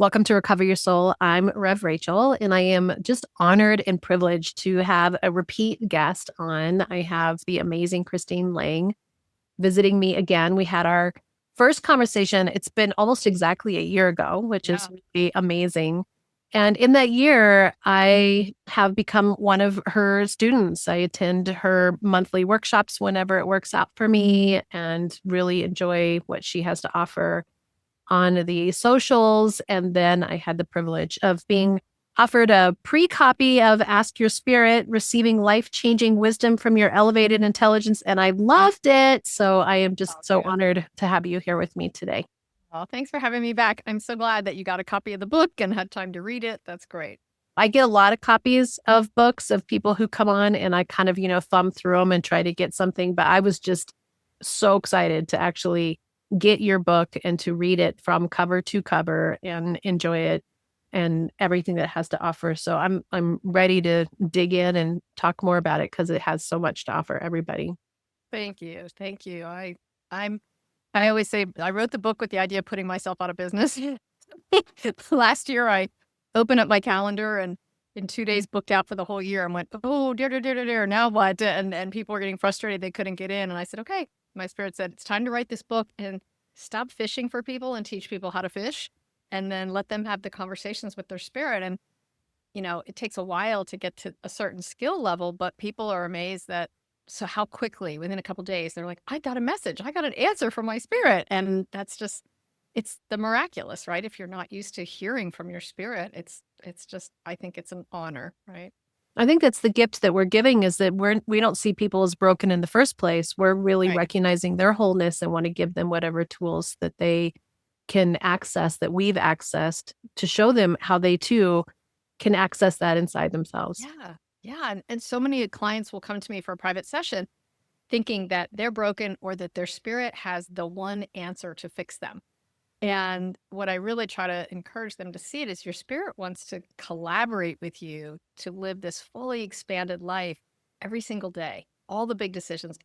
Welcome to Recover Your Soul. I'm Rev Rachel, and I am just honored and privileged to have a repeat guest on. I have the amazing Christine Lang visiting me again. We had our first conversation. It's been almost exactly a year ago, which is really amazing. And in that year, I have become one of her students. I attend her monthly workshops whenever it works out for me and really enjoy what she has to offer on the socials. And then I had the privilege of being offered a pre-copy of Ask Your Spirit, receiving life-changing wisdom from your elevated intelligence. And I loved it. So I am just so honored to have you here with me today. Well, thanks for having me back. I'm so glad that you got a copy of the book and had time to read it. That's great. I get a lot of copies of books of people who come on, and I kind of, thumb through them and try to get something. But I was just so excited to actually get your book and to read it from cover to cover and enjoy it and everything that it has to offer. So I'm ready to dig in and talk more about it because it has so much to offer everybody. Thank you. Thank you. I'm I always say I wrote the book with the idea of putting myself out of business. Last year I opened up my calendar and in 2 days booked out for the whole year and went, oh dear, dear, dear, dear, dear, now what? And people were getting frustrated they couldn't get in. And I said, okay. My spirit said, it's time to write this book and stop fishing for people and teach people how to fish and then let them have the conversations with their spirit. And it takes a while to get to a certain skill level, but people are amazed that so how quickly within a couple days they're like, I got a message, I got an answer from my spirit. And that's just it's the miraculous, right? If you're not used to hearing from your spirit, it's just I think it's an honor, right? I think that's the gift that we're giving is that we don't see people as broken in the first place. We're really Right. recognizing their wholeness and want to give them whatever tools that they can access that we've accessed to show them how they too can access that inside themselves. Yeah. Yeah. And so many clients will come to me for a private session thinking that they're broken or that their spirit has the one answer to fix them. And what I really try to encourage them to see it is your spirit wants to collaborate with you to live this fully expanded life every single day. All the big decisions,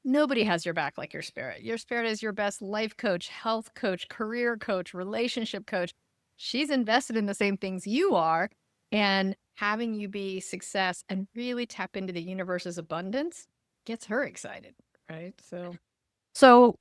nobody has your back like your spirit. Your spirit is your best life coach, health coach, career coach, relationship coach. She's invested in the same things you are. And having you be success and really tap into the universe's abundance gets her excited. Right. So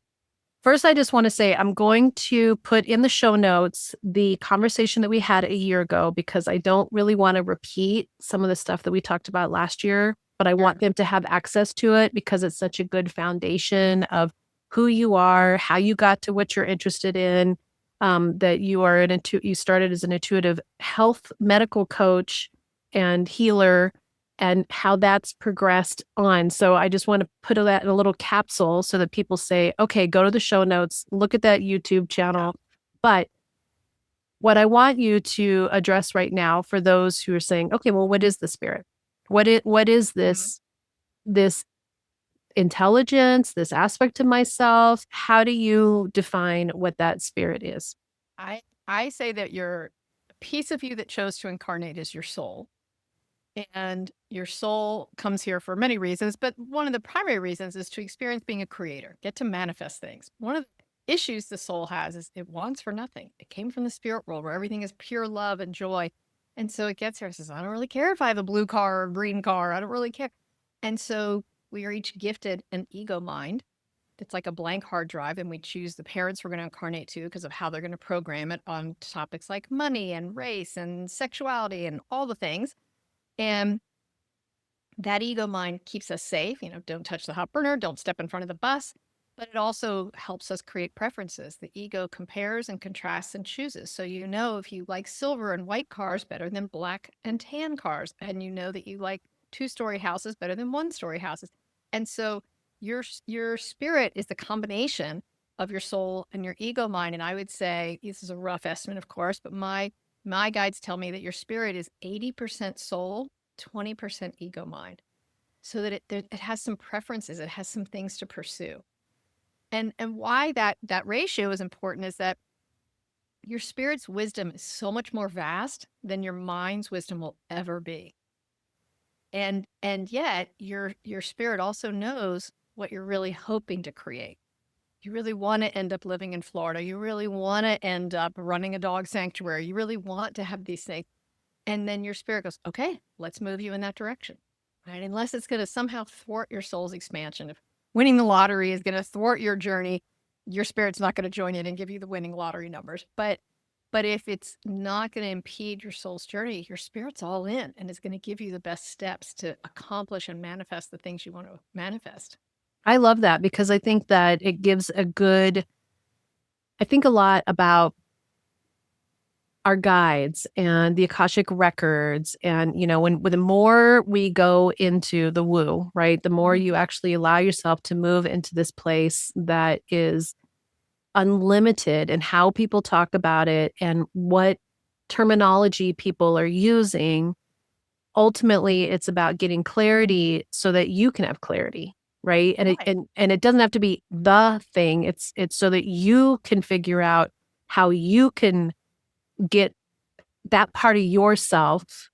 first, I just want to say I'm going to put in the show notes the conversation that we had a year ago because I don't really want to repeat some of the stuff that we talked about last year, but I want them to have access to it because it's such a good foundation of who you are, how you got to what you're interested in, that you are you started as an intuitive health medical coach and healer and how that's progressed on. So I just want to put that in a little capsule so that people say, okay, go to the show notes, look at that YouTube channel. But what I want you to address right now for those who are saying, okay, well, what is the spirit? What is this intelligence, this aspect of myself? How do you define what that spirit is? I say that your piece of you that chose to incarnate is your soul. And your soul comes here for many reasons, but one of the primary reasons is to experience being a creator, get to manifest things. One of the issues the soul has is it wants for nothing. It came from the spirit world where everything is pure love and joy. And so it gets here and says, I don't really care if I have a blue car or a green car. I don't really care. And so we are each gifted an ego mind. It's like a blank hard drive, and we choose the parents we're going to incarnate to because of how they're going to program it on topics like money and race and sexuality and all the things. And that ego mind keeps us safe. Don't touch the hot burner, don't step in front of the bus, but it also helps us create preferences. The ego compares and contrasts and chooses. So, if you like silver and white cars better than black and tan cars, and you know that you like two-story houses better than one-story houses. And so your spirit is the combination of your soul and your ego mind. And I would say, this is a rough estimate, of course, but my guides tell me that your spirit is 80% soul, 20% ego mind, so that it has some preferences, it has some things to pursue. And why that ratio is important is that your spirit's wisdom is so much more vast than your mind's wisdom will ever be. And yet your spirit also knows what you're really hoping to create. You really want to end up living in Florida. You really want to end up running a dog sanctuary. You really want to have these things. And then your spirit goes, okay, let's move you in that direction. Right. Unless it's going to somehow thwart your soul's expansion. If winning the lottery is going to thwart your journey, your spirit's not going to join in and give you the winning lottery numbers. But if it's not going to impede your soul's journey, your spirit's all in and is going to give you the best steps to accomplish and manifest the things you want to manifest. I love that because I think that it gives I think a lot about our guides and the Akashic records. And, when the more we go into the woo, right, the more Mhm. you actually allow yourself to move into this place that is unlimited and how people talk about it and what terminology people are using. Ultimately, it's about getting clarity so that you can have clarity, right? And it Right. and it doesn't have to be the thing. It's so that you can figure out how you can get that part of yourself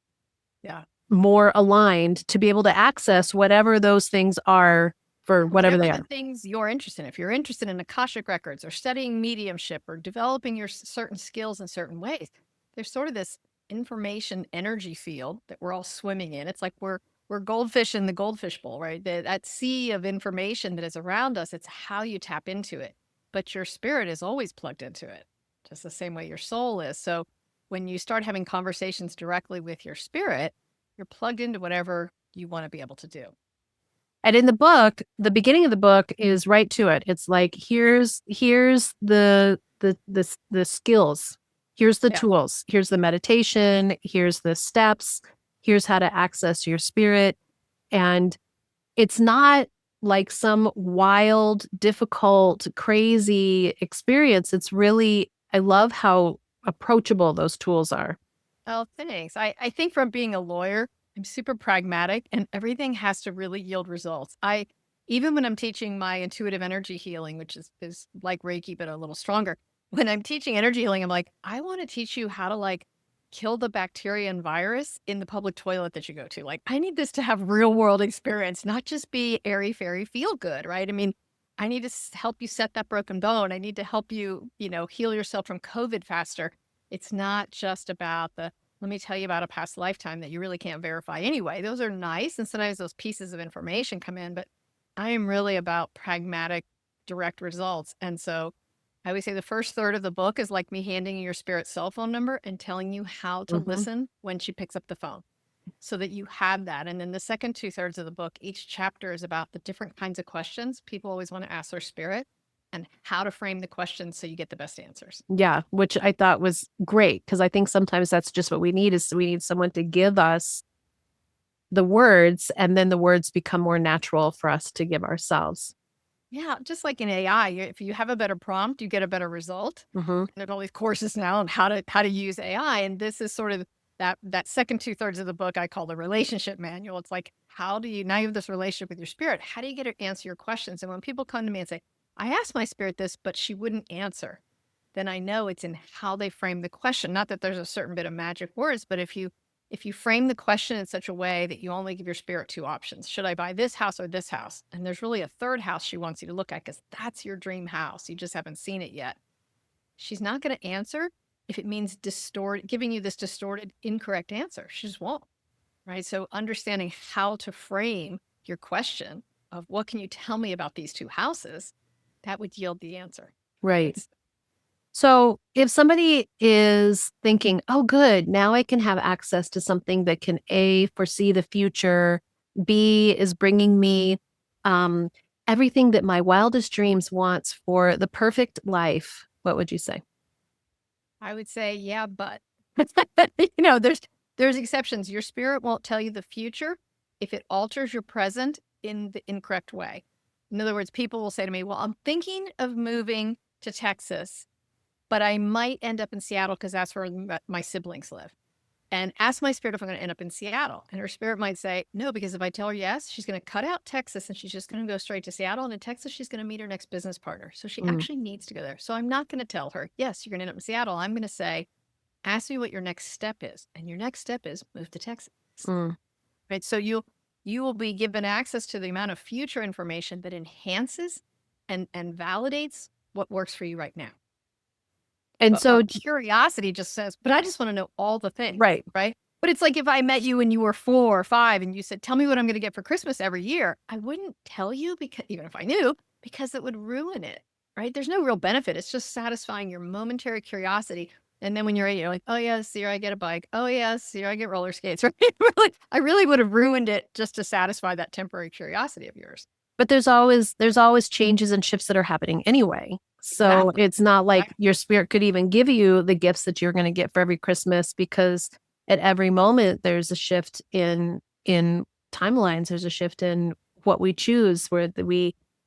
Yeah. more aligned to be able to access whatever those things are for Yeah, whatever whatever they the are. things you're interested in. If you're interested in Akashic records or studying mediumship or developing your certain skills in certain ways, there's sort of this information energy field that we're all swimming in. It's like we're goldfish in the goldfish bowl, right? That sea of information that is around us. It's how you tap into it. But your spirit is always plugged into it, just the same way your soul is. So when you start having conversations directly with your spirit, you're plugged into whatever you want to be able to do. And in the book, the beginning of the book is right to it. It's like here's the skills. Here's the Yeah. tools. Here's the meditation, here's the steps, here's how to access your spirit. And it's not like some wild, difficult, crazy experience. It's really I love how approachable those tools are. Oh, thanks. I think from being a lawyer, I'm super pragmatic and everything has to really yield results. Even when I'm teaching my intuitive energy healing, which is like Reiki, but a little stronger, when I'm teaching energy healing, I'm like, I want to teach you how to like kill the bacteria and virus in the public toilet that you go to. Like, I need this to have real world experience, not just be airy fairy feel good, right? I mean, I need to help you set that broken bone. I need to help you, heal yourself from COVID faster. It's not just about let me tell you about a past lifetime that you really can't verify anyway. Those are nice. And sometimes those pieces of information come in, but I am really about pragmatic, direct results. And so I always say the first third of the book is like me handing you your spirit's cell phone number and telling you how to Mhm. listen when she picks up the phone so that you have that. And then the second two-thirds of the book, each chapter is about the different kinds of questions people always want to ask their spirit and how to frame the questions so you get the best answers. Yeah, which I thought was great because I think sometimes that's just what we need is we need someone to give us the words and then the words become more natural for us to give ourselves. Yeah, just like in AI, if you have a better prompt, you get a better result. Mhm. There's all these courses now on how to use AI, and this is sort of that second two-thirds of the book I call the relationship manual. It's like, how do you now you have this relationship with your spirit? How do you get her to answer your questions? And when people come to me and say, I asked my spirit this, but she wouldn't answer, then I know it's in how they frame the question. Not that there's a certain bit of magic words, but if you frame the question in such a way that you only give your spirit two options, should I buy this house or this house? And there's really a third house she wants you to look at because that's your dream house. You just haven't seen it yet. She's not going to answer if it means giving you this distorted, incorrect answer. She just won't. Right. So understanding how to frame your question of what can you tell me about these two houses, that would yield the answer. Right. It's So if somebody is thinking, oh, good, now I can have access to something that can A, foresee the future, B, is bringing me um, everything that my wildest dreams wants for the perfect life, what would you say? I would say, yeah, but there's exceptions. Your spirit won't tell you the future if it alters your present in the incorrect way. In other words, people will say to me, "Well, I'm thinking of moving to Texas, but I might end up in Seattle because that's where my siblings live." And ask my spirit if I'm going to end up in Seattle. And her spirit might say, no, because if I tell her yes, she's going to cut out Texas and she's just going to go straight to Seattle. And in Texas, she's going to meet her next business partner. So she Mm, actually needs to go there. So I'm not going to tell her, yes, you're going to end up in Seattle. I'm going to say, ask me what your next step is. And your next step is move to Texas. mm, Right. So you will be given access to the amount of future information that enhances and validates what works for you right now. And But our so, curiosity just says, but I just want to know all the things, right. right? But it's like if I met you when you were 4 or 5 and you said, tell me what I'm going to get for Christmas every year, I wouldn't tell you, because even if I knew, because it would ruin it, right? There's no real benefit. It's just satisfying your momentary curiosity. And then when you're 8, you're like, oh yes, here I get a bike. Oh yes, here I get roller skates. Right? Really, I really would have ruined it just to satisfy that temporary curiosity of yours. But there's always changes and shifts that are happening anyway. So Exactly. it's not like Right. your spirit could even give you the gifts that you're going to get for every Christmas, because at every moment there's a shift in timelines. There's a shift in what we choose, where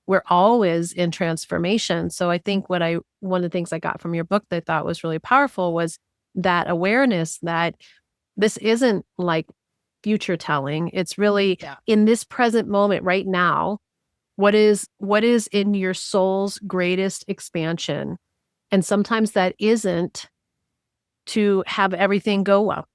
we're always in transformation. So I think one of the things I got from your book that I thought was really powerful was that awareness that this isn't like future telling. It's really Yeah. in this present moment right now. What is in your soul's greatest expansion? And sometimes that isn't to have everything go well.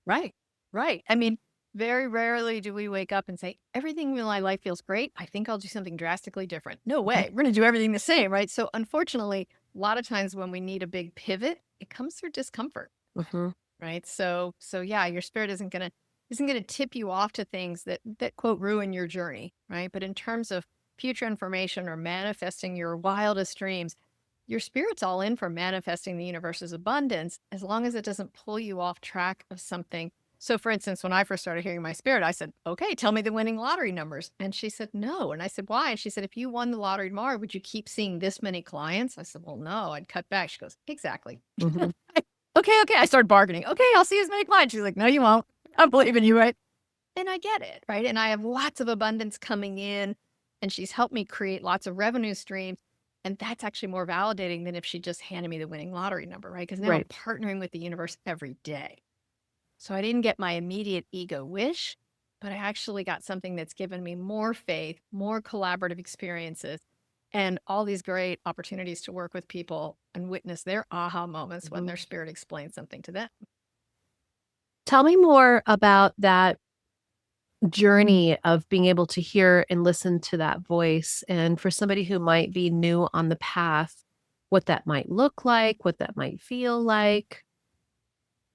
Right. Right. I mean, very rarely do we wake up and say, everything in my life feels great. I think I'll do something drastically different. No Mhm, way. We're going to do everything the same. Right. So, unfortunately, a lot of times when we need a big pivot, it comes through discomfort. mhm, Right. So yeah, your spirit isn't gonna tip you off to things that quote ruin your journey. Right. But in terms of future information or manifesting your wildest dreams, your spirit's all in for manifesting the universe's abundance as long as it doesn't pull you off track of something. So, for instance, when I first started hearing my spirit, I said, okay, tell me the winning lottery numbers. And she said, no. And I said, why? And she said, if you won the lottery tomorrow, would you keep seeing this many clients? I said, well, no, I'd cut back. She goes, exactly. mhm. Okay, okay. I started bargaining. Okay, I'll see as many clients. She's like, no, you won't. I believe in you, right? And I get it, right? And I have lots of abundance coming in, and she's helped me create lots of revenue streams. And that's actually more validating than if she just handed me the winning lottery number, right? Because now I'm Right. partnering with the universe every day. So I didn't get my immediate ego wish, but I actually got something that's given me more faith, more collaborative experiences, and all these great opportunities to work with people and witness their aha moments when Mhm. their spirit explains something to them. Tell me more about that journey of being able to hear and listen to that voice. And for somebody who might be new on the path, what that might look like, what that might feel like.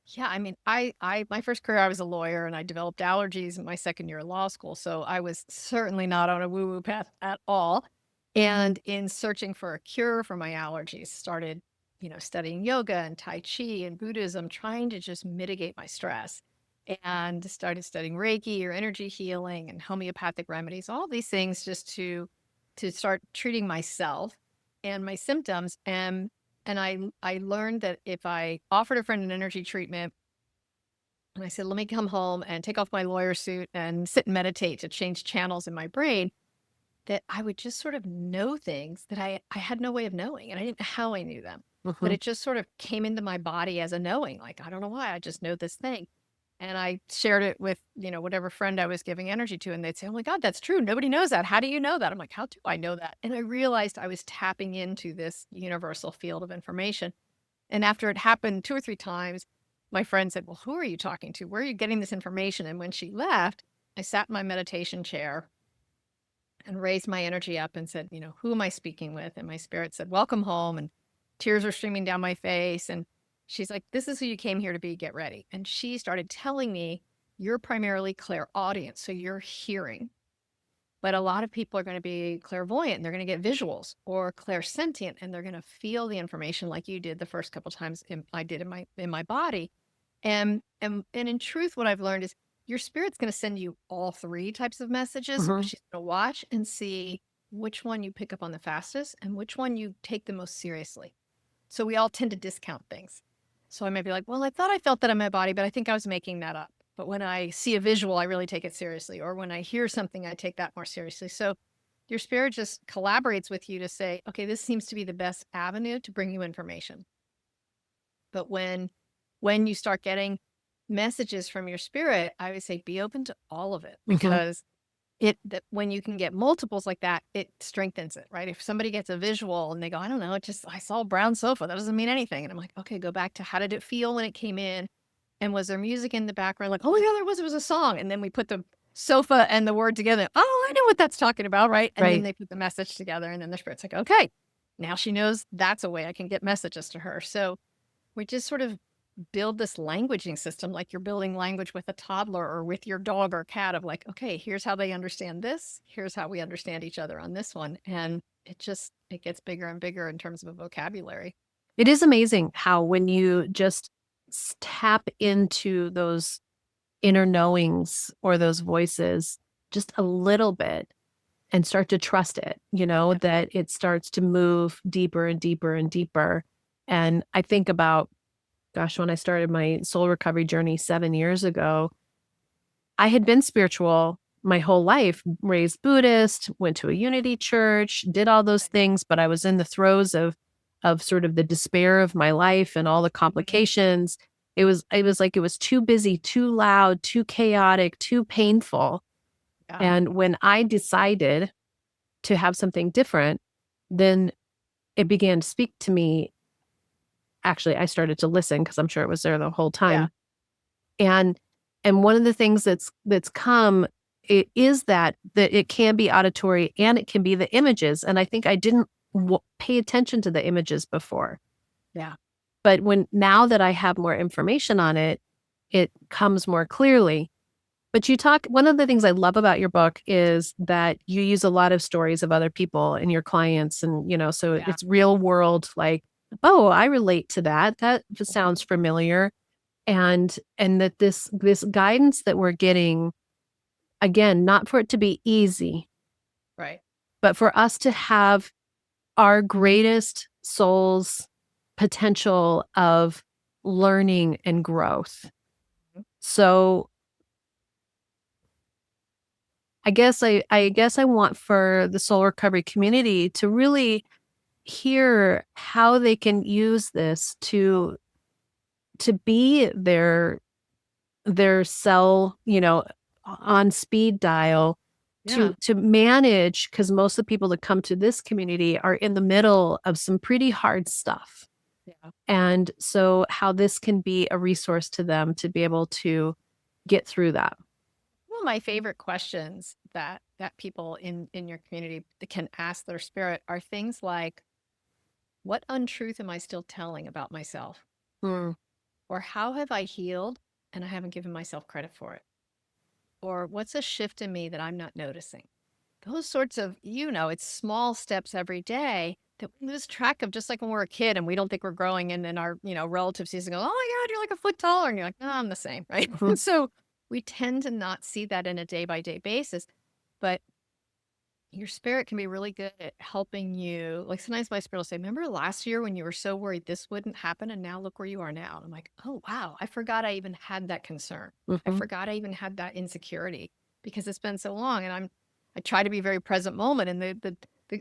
Yeah, I mean, I my first career, I was a lawyer and I developed allergies in my second year of law school. So I was certainly not on a woo-woo path at all. And in searching for a cure for my allergies, started, studying yoga and Tai Chi and Buddhism, trying to just mitigate my stress. And started studying Reiki or energy healing and homeopathic remedies, all these things just to start treating myself and my symptoms. And I learned that if I offered a friend an energy treatment and I said, let me come home and take off my lawyer suit and sit and meditate to change channels in my brain, that I would just sort of know things that I had no way of knowing. And I didn't know how I knew them, but Mhm. it just sort of came into my body as a knowing. Like, I don't know why, I just know this thing. And I shared it with, whatever friend I was giving energy to. And they'd say, oh my God, that's true. Nobody knows that. How do you know that? I'm like, how do I know that? And I realized I was tapping into this universal field of information. And after it happened 2 or 3 times, my friend said, well, who are you talking to? Where are you getting this information? And when she left, I sat in my meditation chair and raised my energy up and said, who am I speaking with? And my spirit said, welcome home. And tears were streaming down my face. And she's like, this is who you came here to be. Get ready. And she started telling me, you're primarily clairaudient. So you're hearing. But a lot of people are going to be clairvoyant and they're going to get visuals, or clairsentient, and they're going to feel the information like you did the first couple times I did in my body. And in truth, what I've learned is your spirit's going to send you all three types of messages. Mhm. She's going to watch and see which one you pick up on the fastest and which one you take the most seriously. So we all tend to discount things. So I might be like, well, I thought I felt that in my body, but I think I was making that up. But when I see a visual, I really take it seriously. Or when I hear something, I take that more seriously. So your spirit just collaborates with you to say, okay, this seems to be the best avenue to bring you information. But when you start getting messages from your spirit, I would say be open to all of it, Mhm. because that when you can get multiples like that, it strengthens it, right? If somebody gets a visual and they go, I don't know, I saw a brown sofa. That doesn't mean anything. And I'm like, okay, go back to how did it feel when it came in? And was there music in the background? Like, oh yeah, there was a song. And then we put sofa and the word together. Oh, I know what that's talking about, right? And then Right. they put the message together, and then the spirit's like, okay, now she knows that's a way I can get messages to her. So we just sort of build this languaging system like you're building language with a toddler or with your dog or cat of like, okay, here's how they understand this. Here's how we understand each other on this one. And it gets bigger and bigger in terms of a vocabulary. It is amazing how when you just tap into those inner knowings or those voices just a little bit and start to trust it, Yeah. that it starts to move deeper and deeper and deeper. And I think about, gosh, when I started my soul recovery journey 7 years ago, I had been spiritual my whole life, raised Buddhist, went to a unity church, did all those things, but I was in the throes of sort of the despair of my life and all the Mhm. complications. It was like it was too busy, too loud, too chaotic, too painful. Yeah. And when I decided to have something different, then it began to speak to me. Actually, I started to listen because I'm sure it was there the whole Yeah. time. And and one of the things that's come is that it can be auditory and it can be the images, and I think I didn't pay attention to the images before. Yeah. But now that I have more information on it, it comes more clearly. But one of the things I love about your book is that you use a lot of stories of other people and your clients and, so Yeah. it's real world, like, "Oh, I relate to that. That just sounds familiar." And that this guidance that we're getting, again, not for it to be easy, Right. but for us to have our greatest soul's potential of learning and growth. Mhm. So I guess I want for the soul recovery community to really hear how they can use this to be their cell, on speed dial Yeah. to manage, because most of the people that come to this community are in the middle of some pretty hard stuff. Yeah. And so how this can be a resource to them to be able to get through that. One of my favorite questions that people in your community can ask their spirit are things like, what untruth am I still telling about myself? Mm, Or how have I healed and I haven't given myself credit for it? Or what's a shift in me that I'm not noticing? Those sorts of, it's small steps every day that we lose track of, just like when we're a kid and we don't think we're growing. And then our, relatives sees and go, oh my God, you're like a foot taller. And you're like, no, I'm the same. Right. mhm, And so we tend to not see that in a day by day basis. But your spirit can be really good at helping you. Like sometimes my spirit will say, remember last year when you were so worried this wouldn't happen? And now look where you are now. And I'm like, oh, wow. I forgot I even had that concern. I mhm. forgot I even had that insecurity because it's been so long. And I try to be very present moment. And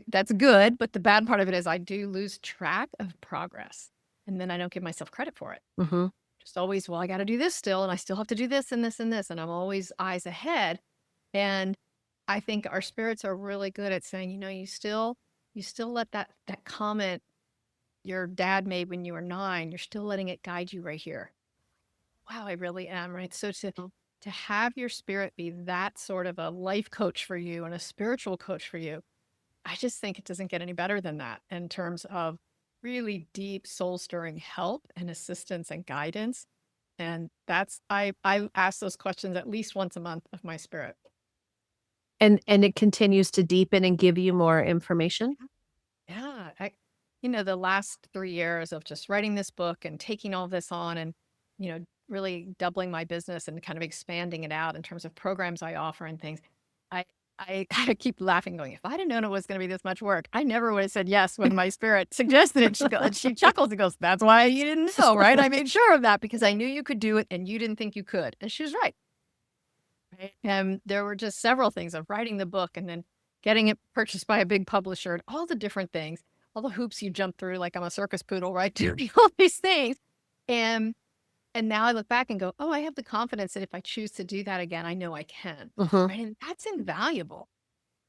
that's good. But the bad part of it is I do lose track of progress. And then I don't give myself credit for it. Mhm. Just always, well, I got to do this still. And I still have to do this and this and this. And I'm always eyes ahead. And I think our spirits are really good at saying, you still let that comment your dad made when you were 9, you're still letting it guide you right here. Wow, I really am, right? So to have your spirit be that sort of a life coach for you and a spiritual coach for you, I just think it doesn't get any better than that in terms of really deep soul stirring help and assistance and guidance. And that's I ask those questions at least once a month of my spirit. And it continues to deepen and give you more information? Yeah, the last 3 years of just writing this book and taking all this on and, really doubling my business and kind of expanding it out in terms of programs I offer and things. I, I kind of keep laughing, going, if I'd have known it was going to be this much work, I never would have said yes when my spirit suggested it. She chuckles and goes, that's why you didn't know, right? I made sure of that because I knew you could do it and you didn't think you could. And she was right. Right. And there were just several things of writing the book and then getting it purchased by a big publisher and all the different things, all the hoops you jump through, like I'm a circus poodle, right? Doing all these things. And and now I look back and go, oh, I have the confidence that if I choose to do that again, I know I can. Mhm, Right. And that's invaluable.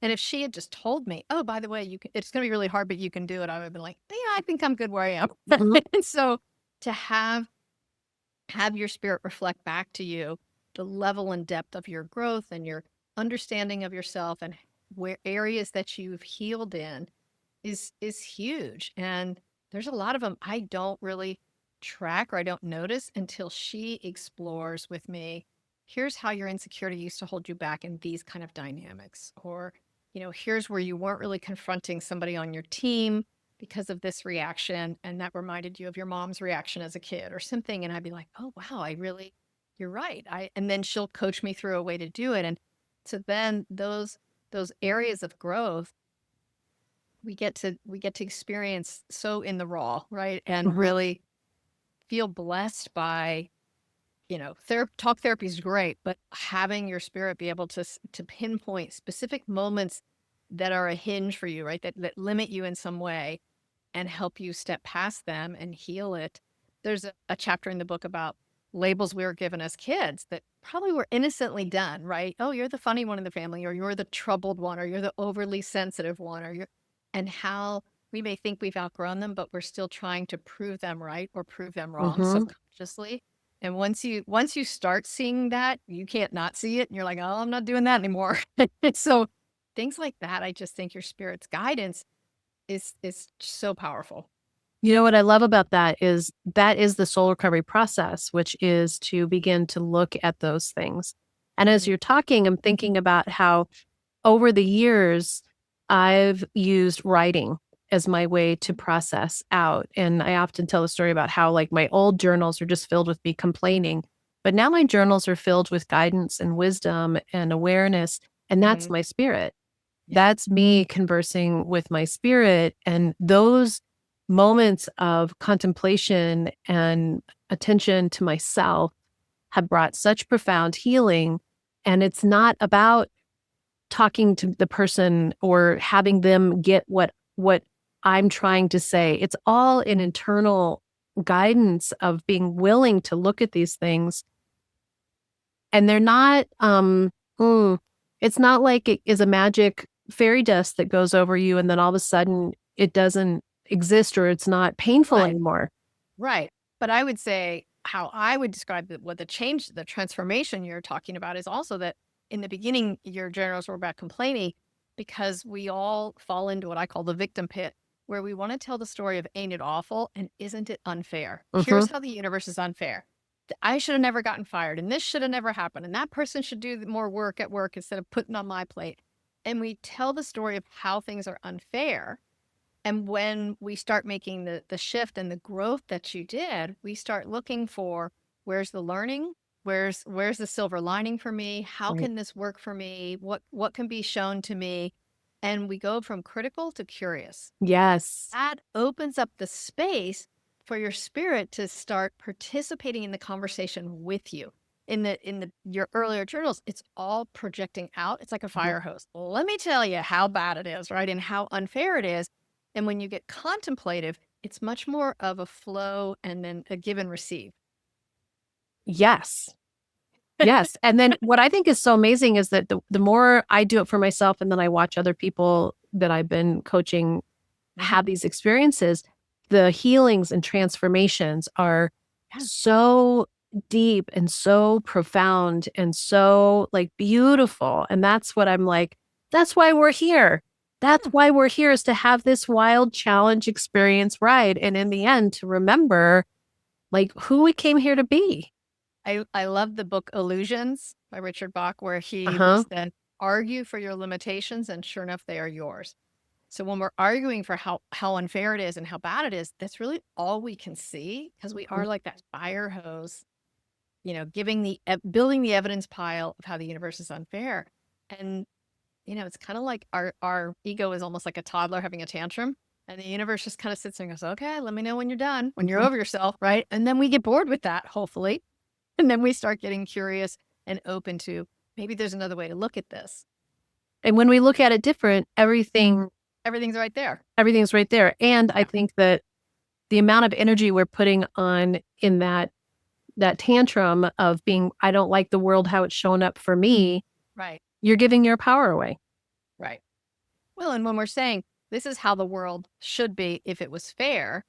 And if she had just told me, oh, by the way, it's gonna be really hard, but you can do it, I would have been like, yeah, I think I'm good where I am. mhm. And so to have your spirit reflect back to you the level and depth of your growth and understanding of yourself and where areas that you've healed in is huge. And there's a lot of them I don't really track or I don't notice until she explores with me. Here's how your insecurity used to hold you back in these kind of dynamics. Or, here's where you weren't really confronting somebody on your team because of this reaction. And that reminded you of your mom's reaction as a kid or something. And I'd be like, oh, wow, you're right. And then she'll coach me through a way to do it. And so then those areas of growth we get to experience so in the raw, right? And really feel blessed by, talk therapy is great, but having your spirit be able to pinpoint specific moments that are a hinge for you, right? That limit you in some way and help you step past them and heal it. There's a chapter in the book about labels we were given as kids that probably were innocently done, right? Oh, you're the funny one in the family, or you're the troubled one, or you're the overly sensitive one, and how we may think we've outgrown them, but we're still trying to prove them right or prove them wrong Mm-hmm. subconsciously. And once you start seeing that, you can't not see it. And you're like, oh, I'm not doing that anymore. So things like that, I just think your spirit's guidance is so powerful. You know what I love about that is the soul recovery process, which is to begin to look at those things. And as Mhm. you're talking, I'm thinking about how over the years, I've used writing as my way to process out. And I often tell the story about how, like, my old journals are just filled with me complaining, but now my journals are filled with guidance and wisdom and awareness. And that's Mhm. my spirit. Yeah. That's me conversing with my spirit. And those moments of contemplation and attention to myself have brought such profound healing. And it's not about talking to the person or having them get what I'm trying to say. It's all an internal guidance of being willing to look at these things, and they're not it's not like it is a magic fairy dust that goes over you and then all of a sudden it doesn't exist or it's not painful Right. anymore. Right. But I would say how I would describe what the change, the transformation you're talking about is also that in the beginning, your journals were about complaining because we all fall into what I call the victim pit, where we want to tell the story of ain't it awful and isn't it unfair? Mhm. Here's how the universe is unfair. I should have never gotten fired and this should have never happened. And that person should do more work at work instead of putting on my plate. And we tell the story of how things are unfair, and when we start making the shift and the growth that you did, we start looking for where's the learning? Where's the silver lining for me? How Right. can this work for me? What can be shown to me? And we go from critical to curious. Yes. That opens up the space for your spirit to start participating in the conversation with you. In the your earlier journals, it's all projecting out. It's like a Mhm. fire hose. Let me tell you how bad it is, right? And how unfair it is. And when you get contemplative, it's much more of a flow and then a give and receive. Yes. Yes, and then what I think is so amazing is that the more I do it for myself and then I watch other people that I've been coaching Mhm. have these experiences, the healings and transformations are Yeah. so deep and so profound and so, like, beautiful, and that's what I'm like, "That's why we're here. That's Yeah. why we're here is to have this wild challenge experience ride, and in the end, to remember, like, who we came here to be." I love the book Illusions by Richard Bach, where he Uh-huh. said, argue for your limitations, and sure enough, they are yours. So when we're arguing for how unfair it is and how bad it is, that's really all we can see because we Mhm. are like that fire hose, giving building the evidence pile of how the universe is unfair. And it's kind of like our ego is almost like a toddler having a tantrum. And the universe just kind of sits there and goes, okay, let me know when you're done, when you're Mhm. over yourself, right? And then we get bored with that, hopefully. And then we start getting curious and open to maybe there's another way to look at this. And when we look at it different, Everything's right there. everything's right there, and I Yeah. think that the amount of energy we're putting on in that tantrum of being, "I don't like the world how it's shown up for me," Right. you're giving your power away. Right. Well, and when we're saying this is how the world should be if it was fair,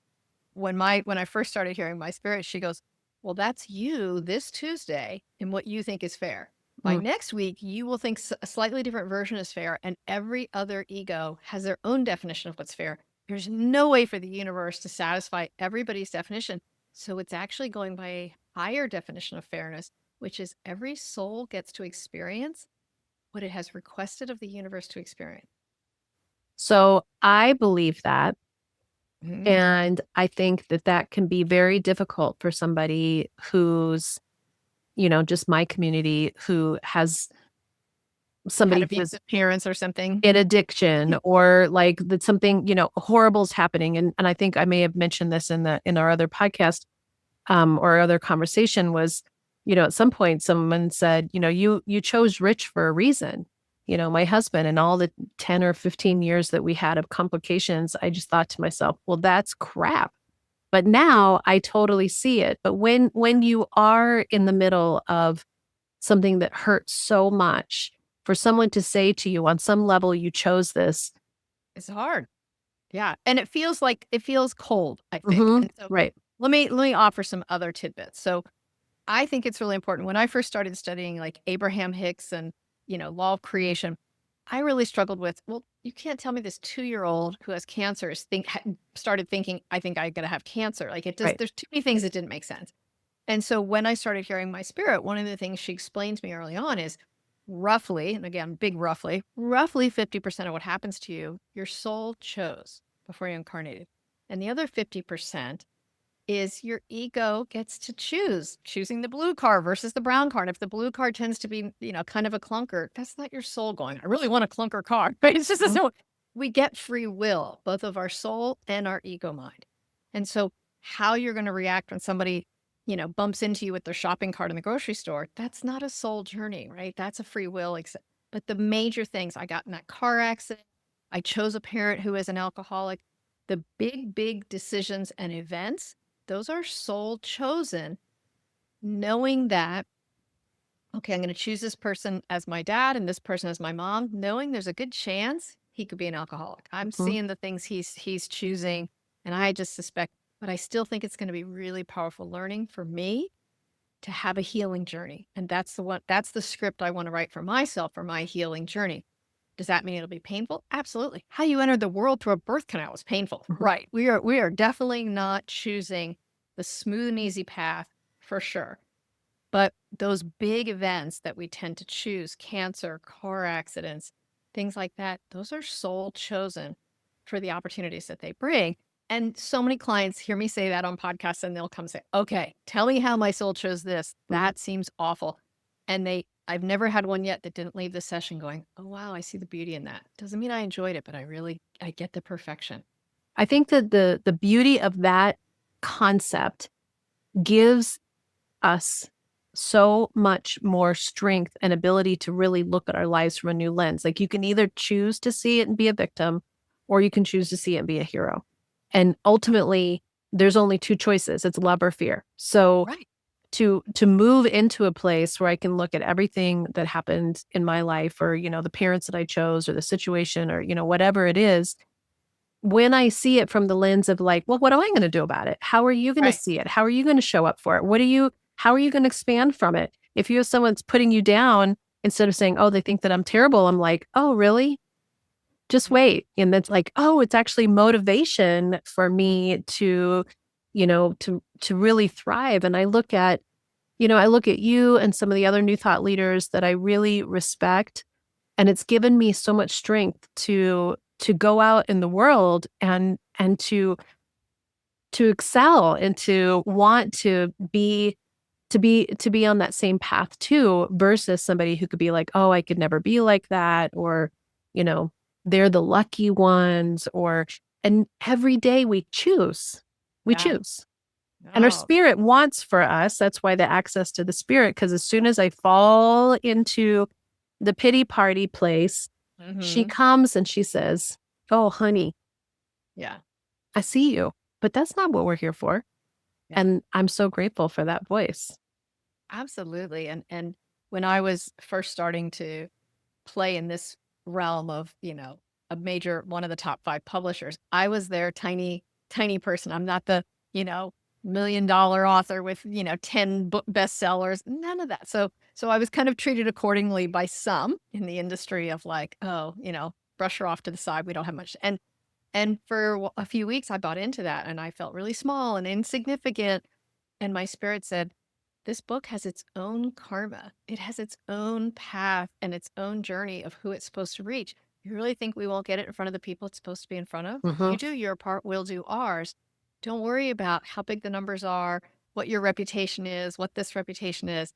when I first started hearing my spirit, she goes, well, that's you this Tuesday and what you think is fair. By Mm. next week, you will think a slightly different version is fair, and every other ego has their own definition of what's fair. There's no way for the universe to satisfy everybody's definition. So it's actually going by a higher definition of fairness, which is every soul gets to experience what it has requested of the universe to experience. So I believe that. Mhm. And I think that that can be very difficult for somebody who's, just my community who has Had somebody who is abusive parents or something. in addiction or like that something, horrible's happening. And I think I may have mentioned this in our other podcast, or our other conversation was, at some point someone said, you chose rich for a reason. My husband and all the 10 or 15 years that we had of complications, I just thought to myself, well, that's crap. But now I totally see it. But when you are in the middle of something that hurts so much, for someone to say to you on some level, you chose this. It's hard. Yeah. And it feels cold, I think. Mhm. And so Right. let me offer some other tidbits. So I think it's really important. When I first started studying like Abraham Hicks and, law of creation, I really struggled with, well, you can't tell me this 2-year-old who has cancer started thinking, I think I'm going to have cancer. Like it does, Right. there's too many things that didn't make sense. And so when I started hearing my spirit, one of the things she explained to me early on is roughly, and again, big roughly 50% of what happens to you, your soul chose before you incarnated. And the other 50% is your ego gets to choosing the blue car versus the brown car. And if the blue car tends to be, kind of a clunker, that's not your soul going, I really want a clunker car. Right? It's just Mhm. so we get free will, both of our soul and our ego mind. And so how you're going to react when somebody, bumps into you with their shopping cart in the grocery store, that's not a soul journey, right? That's a free will. But the major things, I got in that car accident, I chose a parent who is an alcoholic, the big, big decisions and events, those are soul chosen, knowing that, okay, I'm going to choose this person as my dad and this person as my mom, knowing there's a good chance he could be an alcoholic. I'm Mhm. seeing the things he's choosing, and I just suspect, but I still think it's going to be really powerful learning for me to have a healing journey. And that's the script I want to write for myself for my healing journey. Does that mean it'll be painful? Absolutely. How you entered the world through a birth canal is painful. Mhm. Right. We are definitely not choosing the smooth and easy path for sure. But those big events that we tend to choose, cancer, car accidents, things like that, those are soul chosen for the opportunities that they bring. And so many clients hear me say that on podcasts and they'll come say, okay, tell me how my soul chose this. Mhm. That seems awful. And I've never had one yet that didn't leave the session going, oh, wow, I see the beauty in that. Doesn't mean I enjoyed it, but I get the perfection. I think that the beauty of that concept gives us so much more strength and ability to really look at our lives from a new lens. Like you can either choose to see it and be a victim, or you can choose to see it and be a hero. And ultimately, there's only two choices. It's love or fear. So Right. to move into a place where I can look at everything that happened in my life or, the parents that I chose or the situation or, whatever it is, when I see it from the lens of like, well, what am I going to do about it? How are you going to Right. see it? How are you going to show up for it? How are you going to expand from it? If you have someone's putting you down instead of saying, oh, they think that I'm terrible, I'm like, oh, really? Just wait. And that's like, oh, it's actually motivation for me to, to really thrive. And I look at you and some of the other new thought leaders that I really respect, and it's given me so much strength to go out in the world and to excel and to want to be on that same path too, versus somebody who could be like, "Oh, I could never be like that," or, you know, "They're the lucky ones," and every day we choose. We Yeah. choose. And our Oh. spirit wants for us, that's why the access to the spirit, because as soon as I fall into the pity party place, she Hmm. comes and she says, "Oh, honey, Yeah. I see you, but that's not what we're here for." Yeah. And I'm so grateful for that voice. Absolutely. And when I was first starting to play in this realm of, a major one of the top 5 publishers, I was their tiny, tiny person. I'm not the, million-dollar author with, 10 book bestsellers, none of that. So I was kind of treated accordingly by some in the industry of like, oh, brush her off to the side. We don't have much. And for a few weeks, I bought into that and I felt really small and insignificant. And my spirit said, this book has its own karma. It has its own path and its own journey of who it's supposed to reach. You really think we won't get it in front of the people it's supposed to be in front of? Hmm. You do your part, we'll do ours. Don't worry about how big the numbers are, what your reputation is, what this reputation is.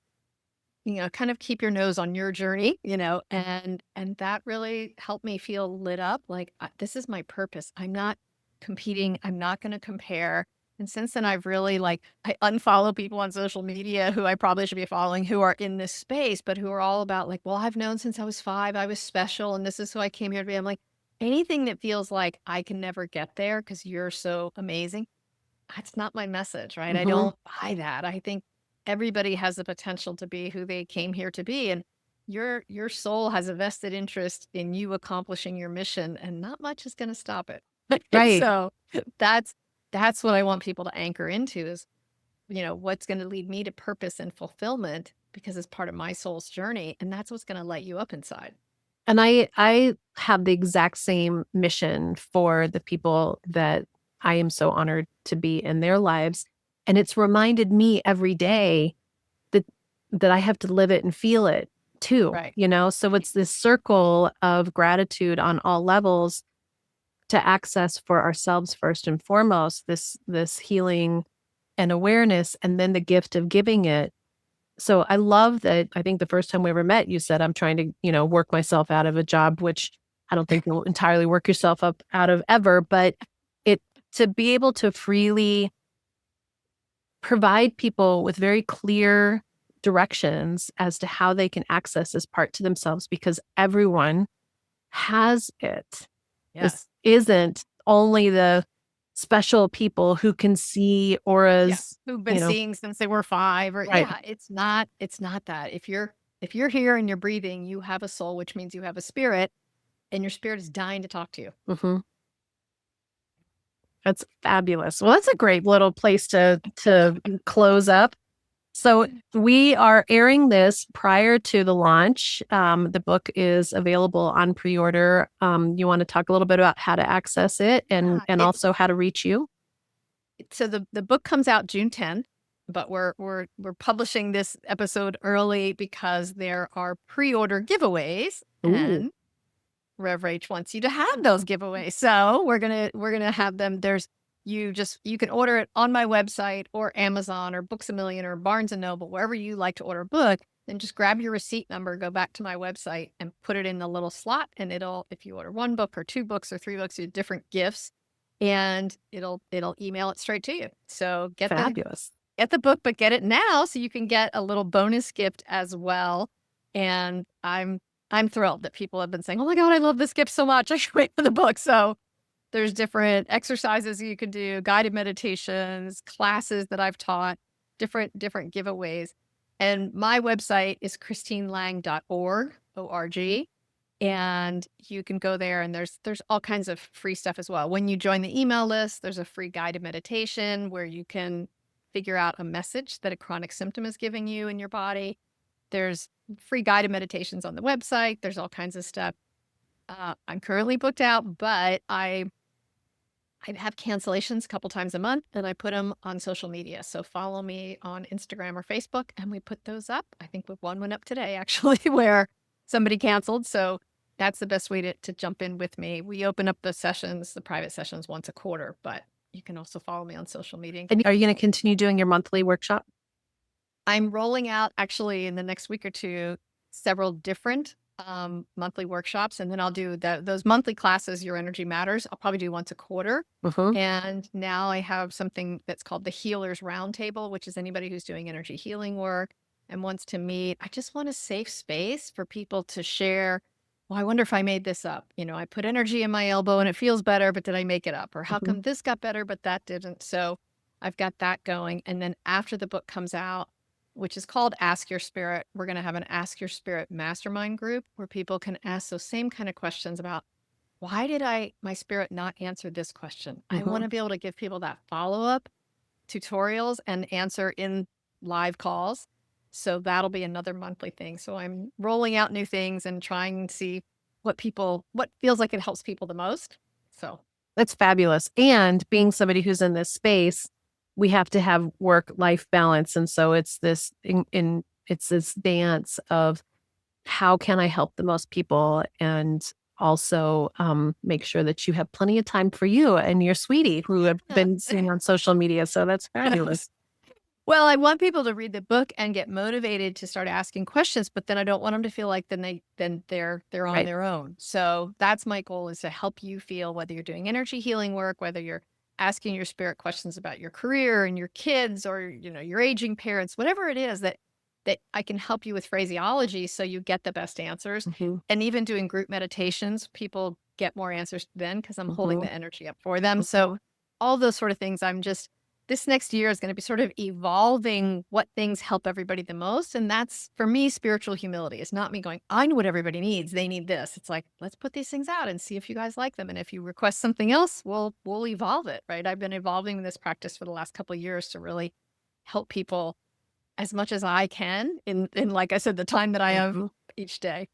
Kind of keep your nose on your journey, and that really helped me feel lit up. Like, this is my purpose. I'm not competing. I'm not going to compare. And since then, I've really I unfollow people on social media who I probably should be following who are in this space, but who are all about like, well, I've known since I was 5, I was special, and this is who I came here to be. I'm like, anything that feels like I can never get there because you're so amazing, that's not my message, right? I Hmm. don't buy that. I think everybody has the potential to be who they came here to be. And your soul has a vested interest in you accomplishing your mission, and not much is going to stop it. Right. So that's that's what I want people to anchor into is, what's going to lead me to purpose and fulfillment because it's part of my soul's journey. And that's what's going to light you up inside. And I have the exact same mission for the people that I am so honored to be in their lives. And it's reminded me every day that I have to live it and feel it too, Right. So it's this circle of gratitude on all levels to access for ourselves first and foremost, this healing and awareness, and then the gift of giving it. So I love that. I think the first time we ever met, you said, I'm trying to, work myself out of a job, which I don't think you'll entirely work yourself up out of ever, but it to be able to freely provide people with very clear directions as to how they can access this part to themselves because everyone has it. This Yes. isn't only the special people who can see Yeah. auras, Who've been seeing since they were 5 or right. yeah, it's not that. If you're here and you're breathing, you have a soul, which means you have a spirit, and your spirit is dying to talk to you. Hmm. That's fabulous. Well, that's a great little place to close up. So we are airing this prior to the launch. The book is available on pre-order. You want to talk a little bit about how to access it and Yeah, also how to reach you? so the book comes out June 10th, but we're publishing this episode early because there are pre-order giveaways, Ooh, and Rev Rach wants you to have those giveaways. So we're gonna have them. You can order it on my website or Amazon or Books a Million or Barnes and Noble, wherever you like to order a book. Then just grab your receipt number, go back to my website and put it in the little slot. And if you order 1 book or 2 books or 3 books, you have different gifts, and it'll email it straight to you. So fabulous. get the book, but get it now so you can get a little bonus gift as well. And I'm thrilled that people have been saying, "Oh my God, I love this gift so much. I should wait for the book." So there's different exercises you can do, guided meditations, classes that I've taught, different giveaways. And my website is christinelang.org, O-R-G. And you can go there and there's all kinds of free stuff as well. When you join the email list, there's a free guided meditation where you can figure out a message that a chronic symptom is giving you in your body. There's free guided meditations on the website. There's all kinds of stuff. I'm currently booked out, but I have cancellations a couple times a month, and I put them on social media. So follow me on Instagram or Facebook, and we put those up. I think one went up today, actually, where somebody canceled. So that's the best way to jump in with me. We open up the private sessions once a quarter, but you can also follow me on social media. And are you going to continue doing your monthly workshop? I'm rolling out actually in the next week or two several different monthly workshops, and then I'll do those monthly classes. Your Energy Matters. I'll probably do once a quarter. Mm-hmm. And now I have something that's called the Healers Roundtable, which is anybody who's doing energy healing work and wants to meet. I just want a safe space for people to share. Well, I wonder if I made this up. I put energy in my elbow and it feels better, but did I make it up? Or how Mm-hmm. come this got better, but that didn't? So I've got that going. And then after the book comes out, which is called Ask Your Spirit, we're going to have an Ask Your Spirit mastermind group where people can ask those same kind of questions about why did my spirit not answer this question? I Mm-hmm. want to be able to give people that follow up tutorials and answer in live calls. So that'll be another monthly thing. So I'm rolling out new things and trying to see what feels like it helps people the most. So That's fabulous. And being somebody who's in this space, we have to have work-life balance. And so it's this it's this dance of how can I help the most people and also make sure that you have plenty of time for you and your sweetie who have been seeing on social media. So that's fabulous. well, I want people to read the book and get motivated to start asking questions, but then I don't want them to feel like they're on Right. their own. So that's my goal, is to help you feel, whether you're doing energy healing work, whether you're asking your spirit questions about your career and your kids, or your aging parents, whatever it is, that I can help you with phraseology so you get the best answers. Mhm, And even doing group meditations, people get more answers then because I'm holding mhm, the energy up for them. mhm, So all those sort of things, this next year is going to be sort of evolving what things help everybody the most. And that's, for me, spiritual humility. It's not me going, I know what everybody needs. They need this. It's like, let's put these things out and see if you guys like them. And if you request something else, we'll evolve it, right? I've been evolving this practice for the last couple of years to really help people as much as I can in like I said, the time that I have mhm. each day.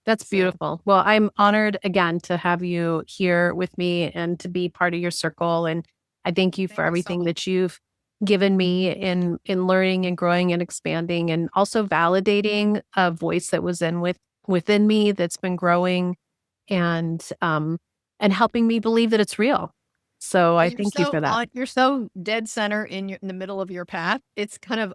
That's So beautiful. Well, I'm honored again to have you here with me and to be part of your circle. And I thank you for thank you so everything much. that you've given me in learning and growing and expanding and also validating a voice that was within me that's been growing and helping me believe that it's real. So Well, I thank you for that. you're so dead center in the middle of your path. It's kind of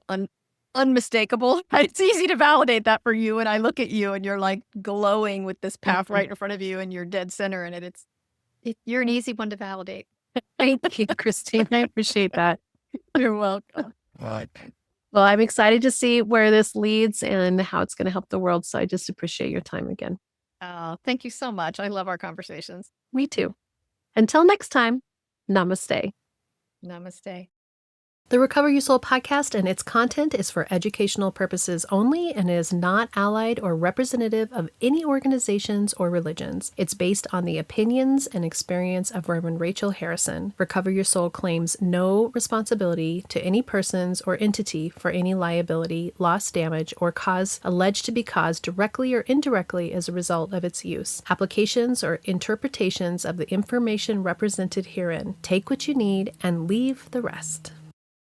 unmistakable. It's easy to validate that for you. And I look at you and you're like glowing with this path Mhm. right in front of you, and you're dead center in it. You're an easy one to validate. Thank you, Christine. I appreciate that. You're welcome. Well, I'm excited to see where this leads and how it's going to help the world. So I just appreciate your time again. Thank you so much. I love our conversations. Me too. Until next time, namaste. Namaste. The Recover Your Soul podcast and its content is for educational purposes only and is not allied or representative of any organizations or religions. It's based on the opinions and experience of Reverend Rachel Harrison. Recover Your Soul claims no responsibility to any persons or entity for any liability, loss, damage, or cause alleged to be caused directly or indirectly as a result of its use. Applications or interpretations of the information represented herein. Take what you need and leave the rest.